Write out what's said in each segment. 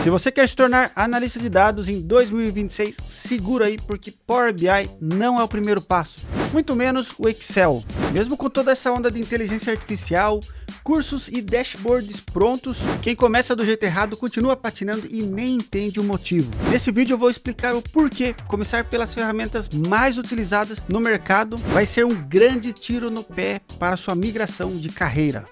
Se você quer se tornar analista de dados em 2026, segura aí, porque Power BI não é o primeiro passo, muito menos o Excel. Mesmo com toda essa onda de inteligência artificial, cursos e dashboards prontos, quem começa do jeito errado continua patinando e nem entende o motivo. Nesse vídeo eu vou explicar o porquê começar pelas ferramentas mais utilizadas no mercado vai ser um grande tiro no pé para sua migração de carreira.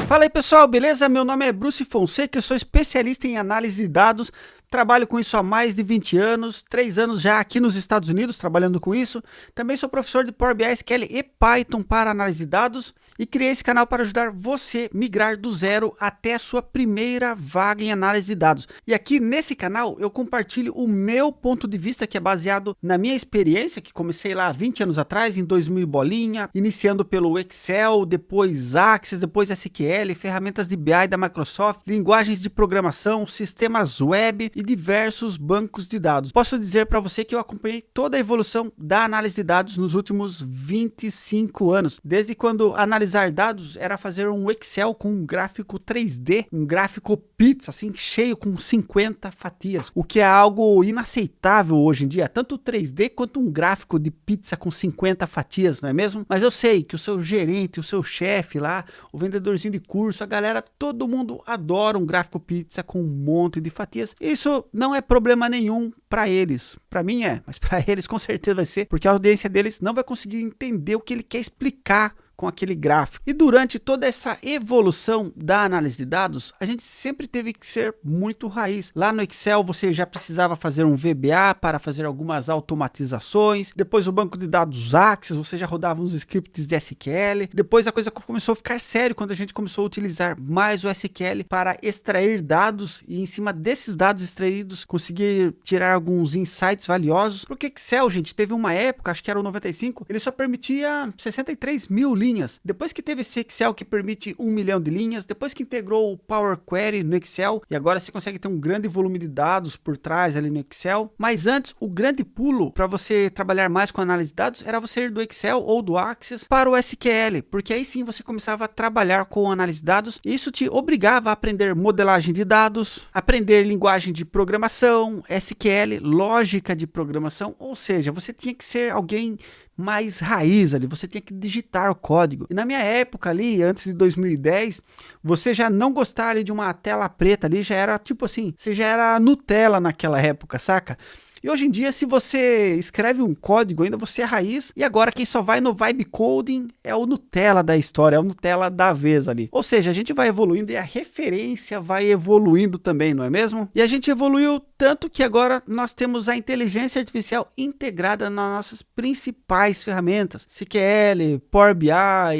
Fala aí pessoal, beleza? Meu nome é Bruce Fonseca, eu sou especialista em análise de dados, trabalho com isso há mais de 20 anos, 3 anos já aqui nos Estados Unidos trabalhando com isso. Também sou professor de Power BI, SQL e Python para análise de dados e criei esse canal para ajudar você a migrar do zero até a sua primeira vaga em análise de dados. E aqui nesse canal eu compartilho o meu ponto de vista, que é baseado na minha experiência, que comecei lá há 20 anos atrás, em 2000 bolinha, iniciando pelo Excel, depois Access, depois SQL, ferramentas de BI da Microsoft, linguagens de programação, sistemas web e diversos bancos de dados. Posso dizer para você que eu acompanhei toda a evolução da análise de dados nos últimos 25 anos, desde quando analisar dados era fazer um Excel com um gráfico 3D, um gráfico pizza, assim, cheio com 50 fatias, o que é algo inaceitável hoje em dia, tanto 3D quanto um gráfico de pizza com 50 fatias, não é mesmo? Mas eu sei que o seu gerente, o seu chefe lá, o vendedorzinho de curso, a galera, todo mundo adora um gráfico pizza com um monte de fatias. Isso não é problema nenhum para eles. Para mim é, mas para eles com certeza vai ser, porque a audiência deles não vai conseguir entender o que ele quer explicar com aquele gráfico. E durante toda essa evolução da análise de dados, a gente sempre teve que ser muito raiz. Lá no Excel você já precisava fazer um VBA para fazer algumas automatizações. Depois o banco de dados Access, você já rodava uns scripts de SQL. Depois a coisa começou a ficar sério quando a gente começou a utilizar mais o SQL para extrair dados e em cima desses dados extraídos conseguir tirar alguns insights valiosos. Porque Excel, gente, teve uma época, acho que era o 95, ele só permitia 63 mil linhas. Depois que teve esse Excel que permite 1 milhão de linhas, depois que integrou o Power Query no Excel, e agora você consegue ter um grande volume de dados por trás ali no Excel. Mas antes, o grande pulo para você trabalhar mais com análise de dados era você ir do Excel ou do Access para o SQL, porque aí sim você começava a trabalhar com análise de dados, e isso te obrigava a aprender modelagem de dados, aprender linguagem de programação, SQL, lógica de programação, ou seja, você tinha que ser alguém mais raiz ali, você tinha que digitar o código. E na minha época ali, antes de 2010, você já não gostar ali de uma tela preta ali, já era tipo assim, você já era Nutella naquela época, saca? E hoje em dia, se você escreve um código, ainda você é raiz, e agora quem só vai no vibe coding é o Nutella da história, é o Nutella da vez ali. Ou seja, a gente vai evoluindo e a referência vai evoluindo também, não é mesmo? E a gente evoluiu tanto que agora nós temos a inteligência artificial integrada nas nossas principais ferramentas, SQL, Power BI,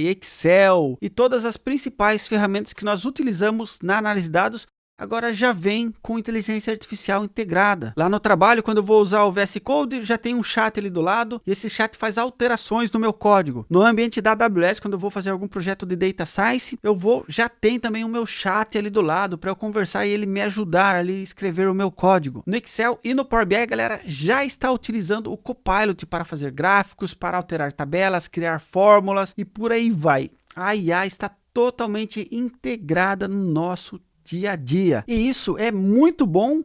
Excel e todas as principais ferramentas que nós utilizamos na análise de dados. Agora já vem com inteligência artificial integrada. Lá no trabalho, quando eu vou usar o VS Code, já tem um chat ali do lado e esse chat faz alterações no meu código. No ambiente da AWS, quando eu vou fazer algum projeto de Data Science, já tem também o meu chat ali do lado para eu conversar e ele me ajudar ali a escrever o meu código. No Excel e no Power BI, a galera já está utilizando o Copilot para fazer gráficos, para alterar tabelas, criar fórmulas e por aí vai. A IA está totalmente integrada no nosso dia a dia. E isso é muito bom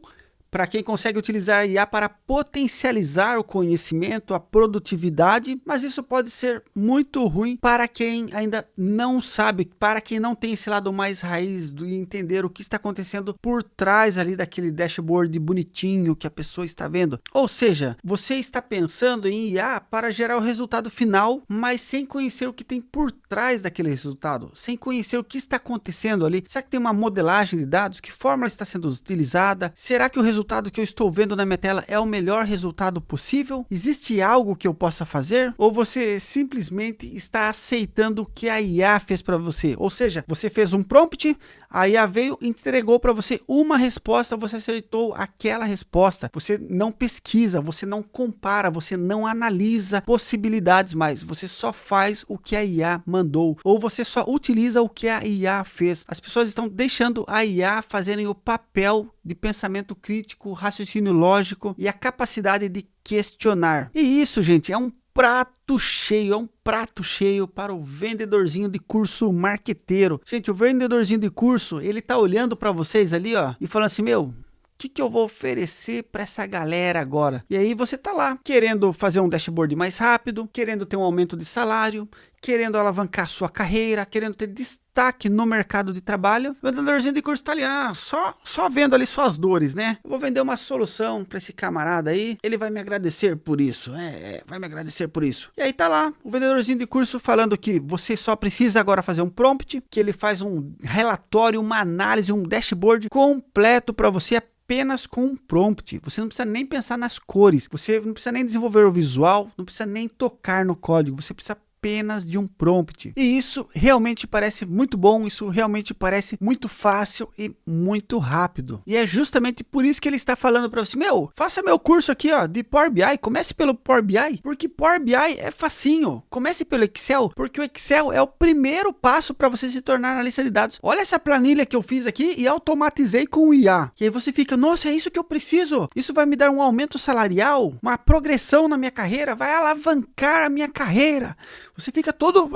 para quem consegue utilizar a IA para potencializar o conhecimento, a produtividade, mas isso pode ser muito ruim para quem ainda não sabe, para quem não tem esse lado mais raiz de entender o que está acontecendo por trás ali daquele dashboard bonitinho que a pessoa está vendo. Ou seja, você está pensando em IA para gerar o resultado final, mas sem conhecer o que tem por trás daquele resultado, sem conhecer o que está acontecendo ali. Será que tem uma modelagem de dados? Que fórmula está sendo utilizada? Será que o resultado que eu estou vendo na minha tela é o melhor resultado possível? Existe algo que eu possa fazer? Ou você simplesmente está aceitando o que a IA fez para você? Ou seja, você fez um prompt, a IA veio e entregou para você uma resposta, você aceitou aquela resposta. Você não pesquisa, você não compara, você não analisa possibilidades mais, você só faz o que a IA mandou, ou você só utiliza o que a IA fez. As pessoas estão deixando a IA fazerem o papel de pensamento crítico crítico, raciocínio lógico e a capacidade de questionar. E isso, gente, é um prato cheio para o vendedorzinho de curso marqueteiro. Gente, o vendedorzinho de curso, ele tá olhando para vocês ali, ó, e falando assim, meu, o que eu vou oferecer para essa galera agora? E aí você tá lá, querendo fazer um dashboard mais rápido, querendo ter um aumento de salário, querendo alavancar sua carreira, querendo ter destaque no mercado de trabalho. O vendedorzinho de curso tá ali, só vendo ali suas dores, né? Eu vou vender uma solução para esse camarada aí, ele vai me agradecer por isso, vai me agradecer por isso. E aí tá lá, o vendedorzinho de curso falando que você só precisa agora fazer um prompt, que ele faz um relatório, uma análise, um dashboard completo para você apenas com um prompt. Você não precisa nem pensar nas cores, você não precisa nem desenvolver o visual, não precisa nem tocar no código, você precisa apenas de um prompt. E isso realmente parece muito bom, isso realmente parece muito fácil e muito rápido. E é justamente por isso que ele está falando para você, meu, faça meu curso aqui, ó, de Power BI, comece pelo Power BI, porque Power BI é facinho. Comece pelo Excel, porque o Excel é o primeiro passo para você se tornar analista de dados. Olha essa planilha que eu fiz aqui e automatizei com o IA. E aí você fica, nossa, é isso que eu preciso. Isso vai me dar um aumento salarial, uma progressão na minha carreira, vai alavancar a minha carreira. Você fica todo,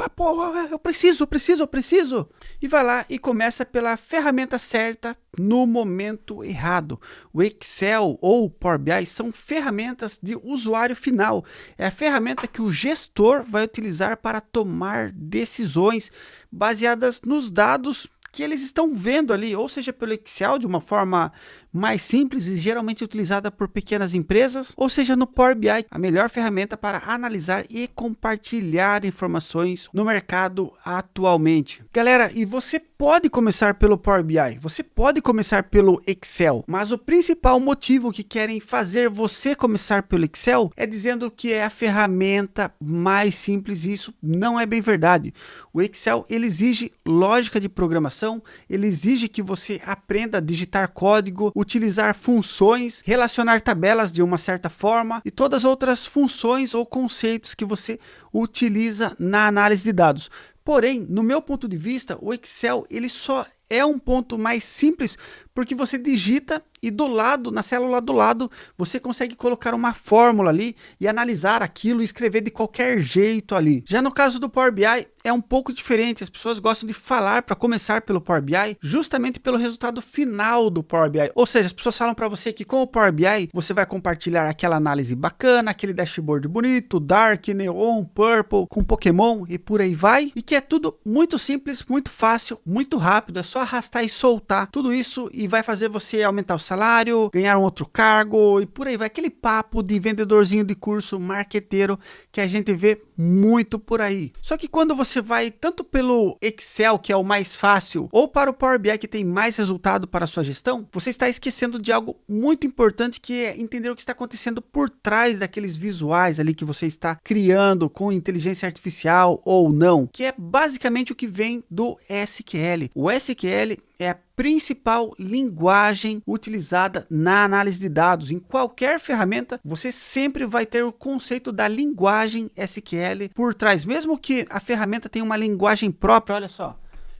eu preciso. E vai lá e começa pela ferramenta certa no momento errado. O Excel ou o Power BI são ferramentas de usuário final. É a ferramenta que o gestor vai utilizar para tomar decisões baseadas nos dados que eles estão vendo ali, ou seja, pelo Excel de uma forma mais simples e geralmente utilizada por pequenas empresas, ou seja, no Power BI, a melhor ferramenta para analisar e compartilhar informações no mercado atualmente. Galera, e você pode começar pelo Power BI, você pode começar pelo Excel, mas o principal motivo que querem fazer você começar pelo Excel é dizendo que é a ferramenta mais simples, e isso não é bem verdade. O Excel, ele exige lógica de programação, ele exige que você aprenda a digitar código, utilizar funções, relacionar tabelas de uma certa forma e todas as outras funções ou conceitos que você utiliza na análise de dados. Porém, no meu ponto de vista, o Excel ele só é um ponto mais simples porque você digita e do lado, na célula do lado, você consegue colocar uma fórmula ali e analisar aquilo e escrever de qualquer jeito ali. Já no caso do Power BI é um pouco diferente, as pessoas gostam de falar para começar pelo Power BI justamente pelo resultado final do Power BI. Ou seja, as pessoas falam para você que com o Power BI você vai compartilhar aquela análise bacana, aquele dashboard bonito, dark, neon, purple, com Pokémon e por aí vai. E que é tudo muito simples, muito fácil, muito rápido, é só arrastar e soltar tudo isso e vai fazer você aumentar o salário, ganhar um outro cargo e por aí vai. Aquele papo de vendedorzinho de curso marqueteiro que a gente vê muito por aí. Só que quando você vai tanto pelo Excel, que é o mais fácil, ou para o Power BI, que tem mais resultado para a sua gestão, você está esquecendo de algo muito importante, que é entender o que está acontecendo por trás daqueles visuais ali que você está criando com inteligência artificial ou não, que é basicamente o que vem do SQL. O SQL é a principal linguagem utilizada na análise de dados. Em qualquer ferramenta, você sempre vai ter o conceito da linguagem SQL por trás. Mesmo que a ferramenta tenha uma linguagem própria, olha só,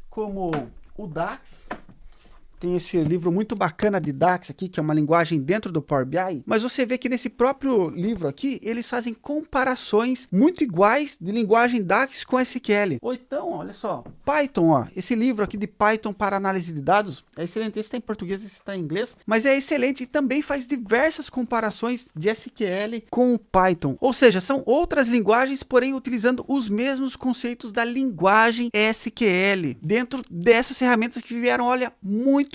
como o DAX. Tem esse livro muito bacana de DAX aqui, que é uma linguagem dentro do Power BI, mas você vê que nesse próprio livro aqui, eles fazem comparações muito iguais de linguagem DAX com SQL. Ou então, olha só, Python, ó, esse livro aqui de Python para análise de dados, é excelente, esse está em português, esse está em inglês, mas é excelente e também faz diversas comparações de SQL com o Python. Ou seja, são outras linguagens, porém utilizando os mesmos conceitos da linguagem SQL, dentro dessas ferramentas que vieram, olha, muito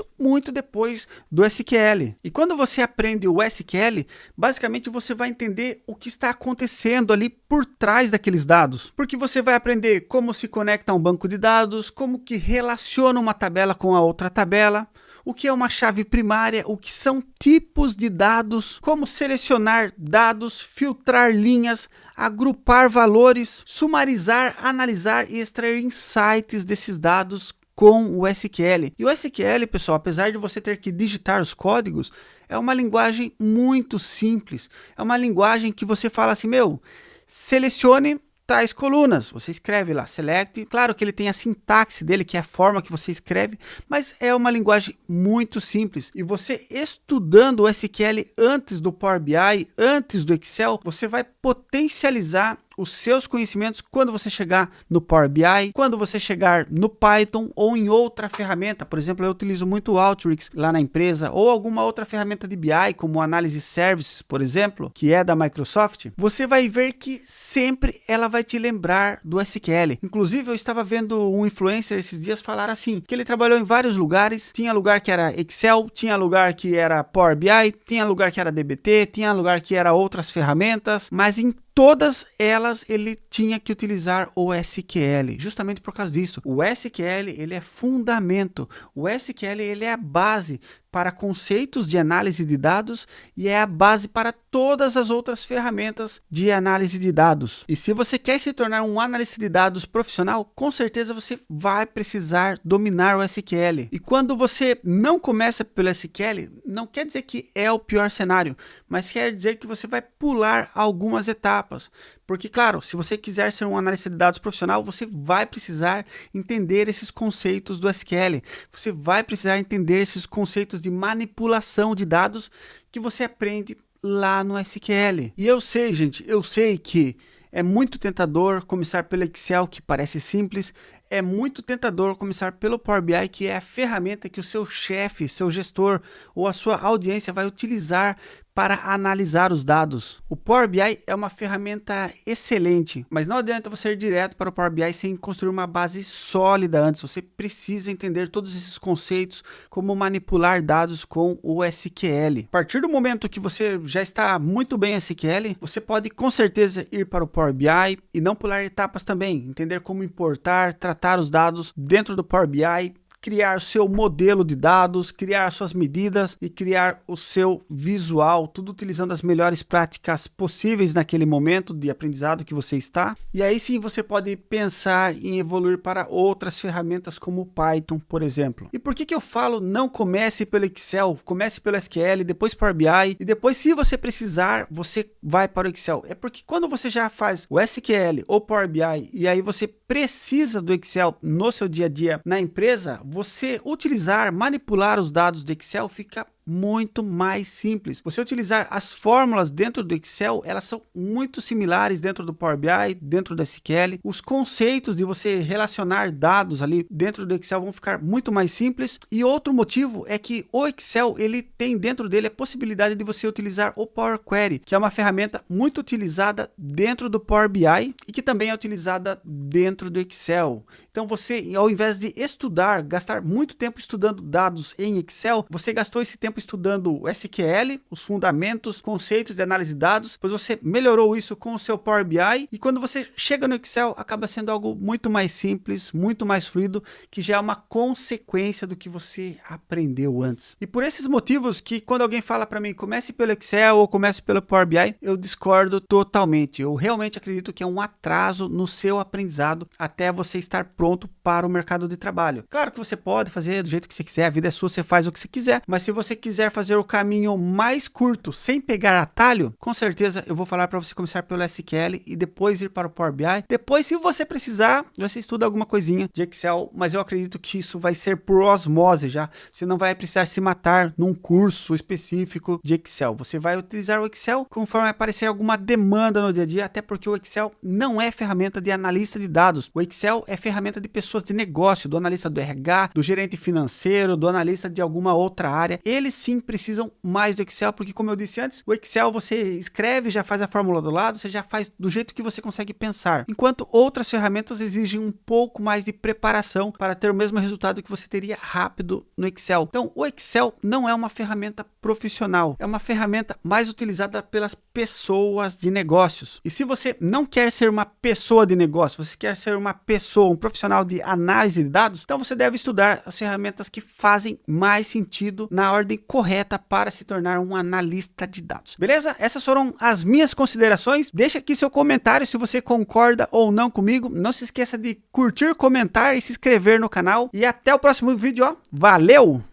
depois do SQL. E quando você aprende o SQL, basicamente você vai entender o que está acontecendo ali por trás daqueles dados. Porque você vai aprender como se conecta a um banco de dados, como que relaciona uma tabela com a outra tabela, o que é uma chave primária, o que são tipos de dados, como selecionar dados, filtrar linhas, agrupar valores, sumarizar, analisar e extrair insights desses dados com o SQL. E o SQL, pessoal, apesar de você ter que digitar os códigos, é uma linguagem muito simples. É uma linguagem que você fala assim, meu, selecione tais colunas. Você escreve lá, select. Claro que ele tem a sintaxe dele, que é a forma que você escreve, mas é uma linguagem muito simples. E você estudando o SQL antes do Power BI, antes do Excel, você vai potencializar os seus conhecimentos quando você chegar no Power BI, quando você chegar no Python ou em outra ferramenta. Por exemplo, eu utilizo muito o Alteryx lá na empresa, ou alguma outra ferramenta de BI, como Analysis Services, por exemplo, que é da Microsoft. Você vai ver que sempre ela vai te lembrar do SQL. Inclusive, eu estava vendo um influencer esses dias falar assim, que ele trabalhou em vários lugares. Tinha lugar que era Excel, tinha lugar que era Power BI, tinha lugar que era DBT, tinha lugar que era outras ferramentas, mas em todas elas ele tinha que utilizar o SQL, justamente por causa disso. O SQL ele é fundamento, o SQL ele é a base para conceitos de análise de dados e é a base para todas as outras ferramentas de análise de dados. E se você quer se tornar um analista de dados profissional, com certeza você vai precisar dominar o SQL. E quando você não começa pelo SQL, não quer dizer que é o pior cenário, mas quer dizer que você vai pular algumas etapas. Porque, claro, se você quiser ser um analista de dados profissional, você vai precisar entender esses conceitos do SQL. Você vai precisar entender esses conceitos de manipulação de dados que você aprende lá no SQL. E eu sei, gente, eu sei que é muito tentador começar pelo Excel, que parece simples. É muito tentador começar pelo Power BI, que é a ferramenta que o seu chefe, seu gestor ou a sua audiência vai utilizar para analisar os dados. O Power BI é uma ferramenta excelente, mas não adianta você ir direto para o Power BI sem construir uma base sólida antes. Você precisa entender todos esses conceitos, como manipular dados com o SQL. A partir do momento que você já está muito bem em SQL, você pode com certeza ir para o Power BI e não pular etapas também. Entender como importar, tratar os dados dentro do Power BI, criar seu modelo de dados, criar suas medidas e criar o seu visual, tudo utilizando as melhores práticas possíveis naquele momento de aprendizado que você está. E aí sim você pode pensar em evoluir para outras ferramentas como o Python, por exemplo. E por que eu falo não comece pelo Excel, comece pelo SQL, depois Power BI e depois, se você precisar, você vai para o Excel? É porque quando você já faz o SQL ou Power BI e aí você precisa do Excel no seu dia a dia na empresa, você utilizar, manipular os dados do Excel fica muito mais simples. Você utilizar as fórmulas dentro do Excel, elas são muito similares dentro do Power BI, dentro do SQL. Os conceitos de você relacionar dados ali dentro do Excel vão ficar muito mais simples. E outro motivo é que o Excel, ele tem dentro dele a possibilidade de você utilizar o Power Query, que é uma ferramenta muito utilizada dentro do Power BI e que também é utilizada dentro do Excel. Então você, ao invés de estudar, gastar muito tempo estudando dados em Excel, você gastou esse tempo estudando o SQL, os fundamentos, conceitos de análise de dados, pois você melhorou isso com o seu Power BI e quando você chega no Excel, acaba sendo algo muito mais simples, muito mais fluido, que já é uma consequência do que você aprendeu antes. E por esses motivos que quando alguém fala para mim, comece pelo Excel ou comece pelo Power BI, eu discordo totalmente. Eu realmente acredito que é um atraso no seu aprendizado até você estar pronto para o mercado de trabalho. Claro que você pode fazer do jeito que você quiser, a vida é sua, você faz o que você quiser, mas se você quiser fazer o caminho mais curto, sem pegar atalho, com certeza eu vou falar para você começar pelo SQL e depois ir para o Power BI. Depois, se você precisar, você estuda alguma coisinha de Excel, mas eu acredito que isso vai ser por osmose já. Você não vai precisar se matar num curso específico de Excel. Você vai utilizar o Excel conforme aparecer alguma demanda no dia a dia, até porque o Excel não é ferramenta de analista de dados. O Excel é ferramenta de pessoas de negócio, do analista do RH, do gerente financeiro, do analista de alguma outra área. Eles sim precisam mais do Excel, porque como eu disse antes, o Excel você escreve, já faz a fórmula do lado, você já faz do jeito que você consegue pensar. Enquanto outras ferramentas exigem um pouco mais de preparação para ter o mesmo resultado que você teria rápido no Excel. Então, o Excel não é uma ferramenta profissional, é uma ferramenta mais utilizada pelas pessoas de negócios. E se você não quer ser uma pessoa de negócio, você quer ser uma pessoa, um profissional de análise de dados, então você deve estudar as ferramentas que fazem mais sentido na ordem correta para se tornar um analista de dados. Beleza? Essas foram as minhas considerações. Deixa aqui seu comentário se você concorda ou não comigo. Não se esqueça de curtir, comentar e se inscrever no canal. E até o próximo vídeo, ó. Valeu!